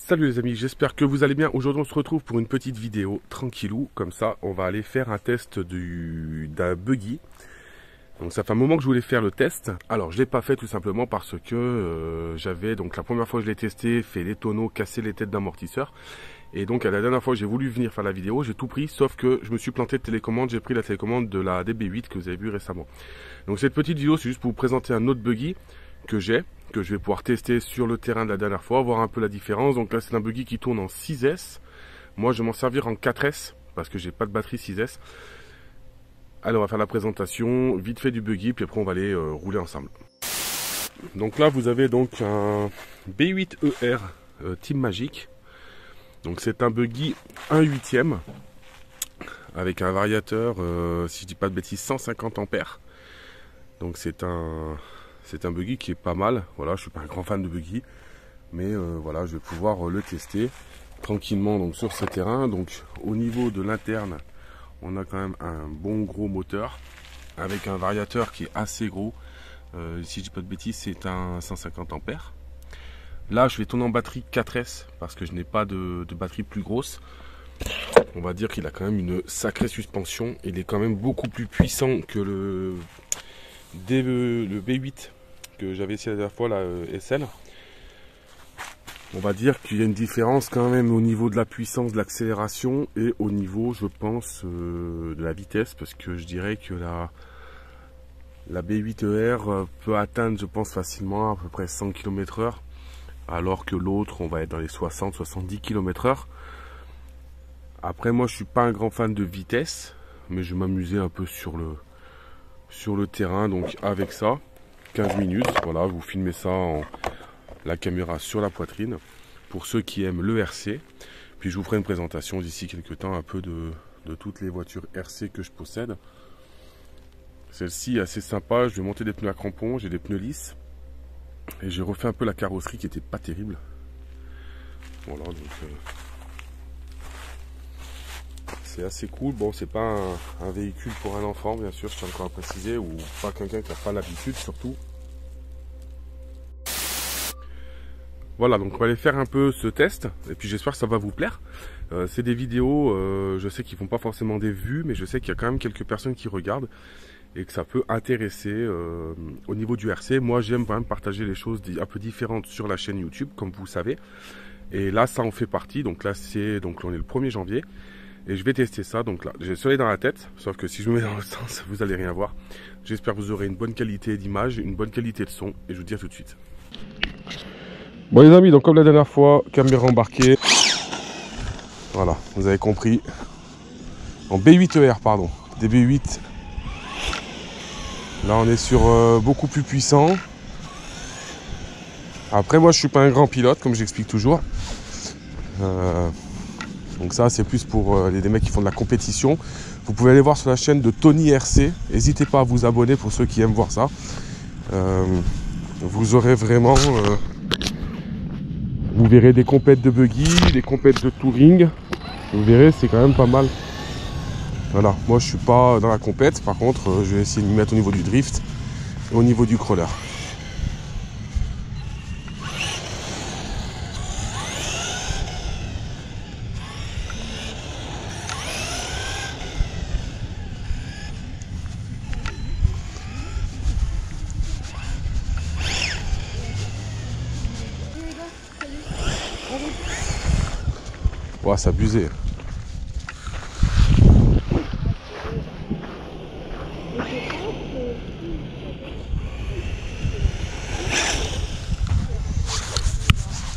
Salut les amis, j'espère que vous allez bien. Aujourd'hui on se retrouve pour une petite vidéo tranquillou. Comme ça on va aller faire un test d'un buggy. Donc ça fait un moment que je voulais faire le test. Alors je l'ai pas fait tout simplement parce que j'avais, donc la première fois que je l'ai testé, fait les tonneaux, cassé les têtes d'amortisseur. Et donc à la dernière fois j'ai voulu venir faire la vidéo, j'ai tout pris, sauf que je me suis planté de télécommande, j'ai pris la télécommande de la DB8 que vous avez vu récemment. Donc cette petite vidéo c'est juste pour vous présenter un autre buggy que je vais pouvoir tester sur le terrain de la dernière fois, voir un peu la différence. Donc là c'est un buggy qui tourne en 6S. Moi je vais m'en servir en 4S parce que j'ai pas de batterie 6S. Alors on va faire la présentation vite fait du buggy, puis après on va aller rouler ensemble. Donc là vous avez donc un B8ER Team Magic. Donc c'est un buggy 1/8e avec un variateur, si je dis pas de bêtises, 150 ampères. Donc c'est un buggy qui est pas mal. Voilà, je suis pas un grand fan de buggy, mais voilà, je vais pouvoir le tester tranquillement donc sur ce terrain. Donc au niveau de l'interne, on a quand même un bon gros moteur avec un variateur qui est assez gros. Si je dis pas de bêtises, c'est un 150 ampères. Là, je vais tourner en batterie 4S parce que je n'ai pas de batterie plus grosse. On va dire qu'il a quand même une sacrée suspension. Il est quand même beaucoup plus puissant que le B8 que j'avais essayé la dernière fois, la SL. On va dire qu'il y a une différence quand même au niveau de la puissance de l'accélération et au niveau, je pense, de la vitesse, parce que je dirais que la B8ER peut atteindre, je pense, facilement à peu près 100 km/h, alors que l'autre, on va être dans les 60-70 km/h. Après, moi, je suis pas un grand fan de vitesse, mais je vais m'amuser un peu sur le terrain, donc avec ça, 15 minutes, voilà, vous filmez ça la caméra sur la poitrine, pour ceux qui aiment le RC, puis je vous ferai une présentation d'ici quelques temps, un peu de toutes les voitures RC que je possède. Celle-ci est assez sympa, je vais monter des pneus à crampons, j'ai des pneus lisses, et j'ai refait un peu la carrosserie qui était pas terrible. Voilà, donc c'est assez cool. Bon, c'est pas un véhicule pour un enfant, bien sûr, je tiens encore à préciser, ou pas quelqu'un qui n'a pas l'habitude, surtout. Voilà, donc on va aller faire un peu ce test, et puis j'espère que ça va vous plaire. C'est des vidéos, je sais qu'ils font pas forcément des vues, mais je sais qu'il y a quand même quelques personnes qui regardent, et que ça peut intéresser au niveau du RC. Moi j'aime quand même partager les choses un peu différentes sur la chaîne YouTube, comme vous savez. Et là ça en fait partie, donc là on est le 1er janvier. Et je vais tester ça, donc là, j'ai le soleil dans la tête, sauf que si je me mets dans le sens, vous allez rien voir. J'espère que vous aurez une bonne qualité d'image, une bonne qualité de son, et je vous dis à tout de suite. Bon les amis, donc comme la dernière fois, caméra embarquée. Voilà, vous avez compris. En B8ER, pardon, DB8. Là on est sur beaucoup plus puissant. Après moi je suis pas un grand pilote, comme j'explique toujours. Donc ça c'est plus pour les mecs qui font de la compétition. Vous pouvez aller voir sur la chaîne de Tony RC. N'hésitez pas à vous abonner pour ceux qui aiment voir ça. Vous aurez vraiment... vous verrez des compètes de buggy, des compètes de touring. Vous verrez, c'est quand même pas mal. Voilà, moi je suis pas dans la compète. Par contre, je vais essayer de me mettre au niveau du drift et au niveau du crawler. Ouais, c'est abusé.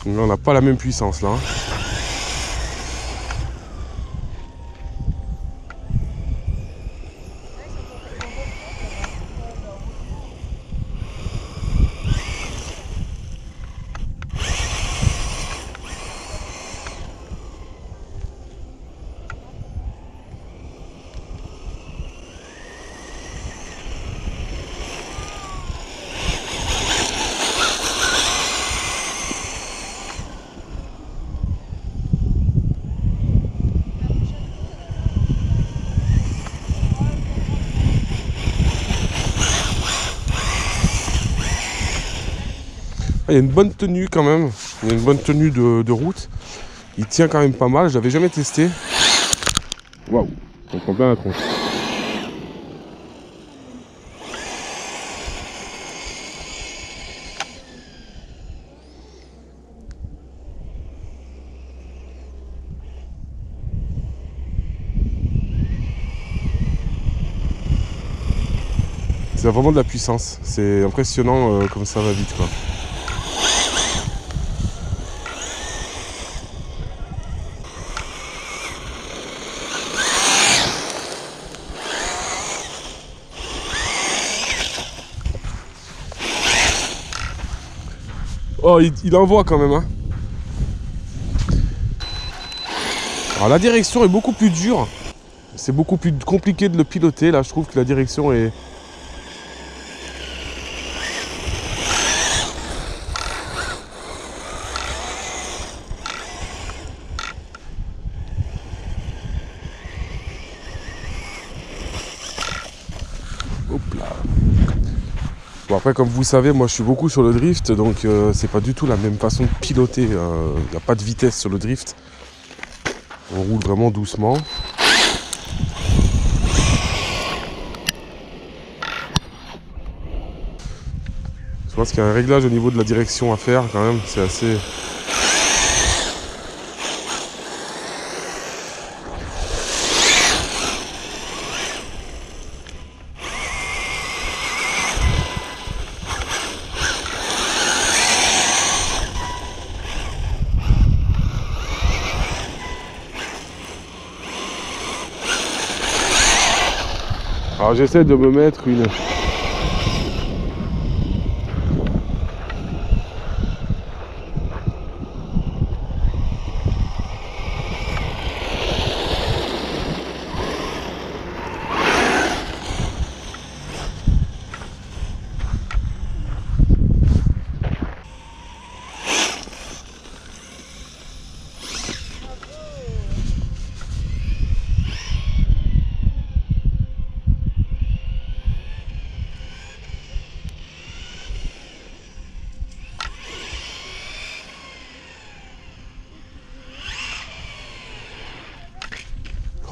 Là, on n'a pas la même puissance là. Il y a une bonne tenue quand même. Il y a une bonne tenue de route. Il tient quand même pas mal. Je l'avais jamais testé. Waouh, on prend plein la tronche. C'est vraiment de la puissance. C'est impressionnant comme ça va vite, quoi. Oh, il envoie quand même, hein. Alors la direction est beaucoup plus dure. C'est beaucoup plus compliqué de le piloter. Là, je trouve que la direction est... Hop là. Bon, après, comme vous savez, moi je suis beaucoup sur le drift, donc c'est pas du tout la même façon de piloter. Il n'y a pas de vitesse sur le drift. On roule vraiment doucement. Je pense qu'il y a un réglage au niveau de la direction à faire quand même. C'est assez... Alors j'essaie de me mettre une...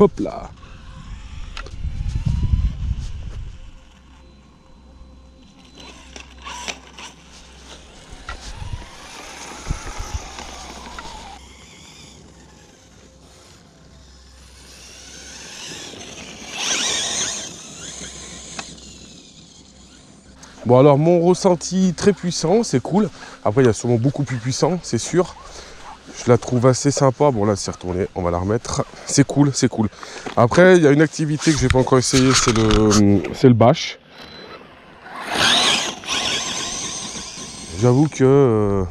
Hop là. Bon alors mon ressenti très puissant, c'est cool. Après il y a sûrement beaucoup plus puissant, c'est sûr. Je la trouve assez sympa. Bon là c'est retourné, on va la remettre. C'est cool, c'est cool. Après il y a une activité que j'ai pas encore essayé, c'est le bash. J'avoue que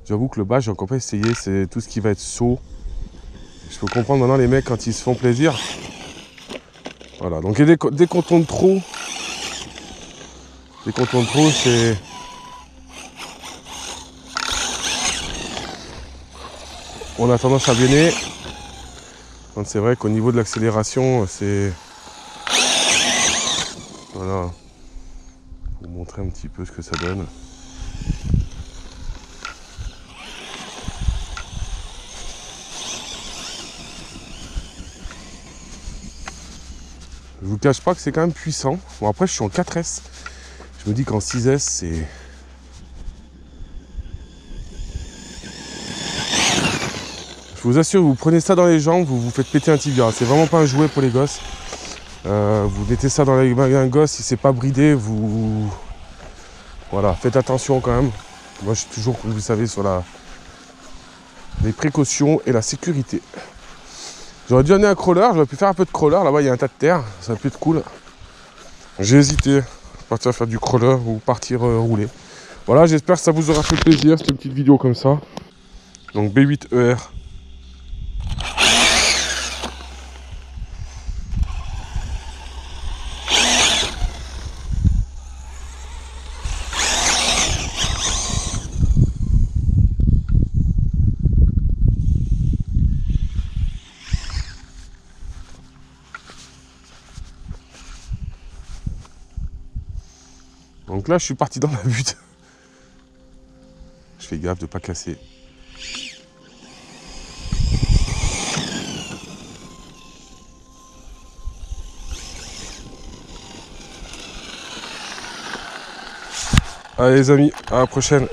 le bash j'ai encore pas essayé. C'est tout ce qui va être saut. Je peux comprendre maintenant les mecs quand ils se font plaisir. Voilà, donc dès qu'on tourne trop, c'est... On a tendance à béner. Donc c'est vrai qu'au niveau de l'accélération, c'est... Voilà. Pour vous montrer un petit peu ce que ça donne. Je vous cache pas que c'est quand même puissant. Bon après je suis en 4S. Je me dis qu'en 6S c'est... Je vous assure, vous prenez ça dans les jambes, vous vous faites péter un tibia. C'est vraiment pas un jouet pour les gosses. Vous mettez ça dans les mains d'un gosse, si c'est pas bridé, vous... Voilà, faites attention quand même. Moi je suis toujours, comme vous savez, sur les précautions et la sécurité. J'aurais dû amener un crawler, j'aurais pu faire un peu de crawler. Là-bas il y a un tas de terre, ça peut être cool. J'ai hésité, partir faire du crawler ou partir rouler. Voilà, j'espère que ça vous aura fait plaisir, cette petite vidéo comme ça. Donc B8ER. Donc là, je suis parti dans la butte. fais gaffe de pas casser. Allez les amis, à la prochaine.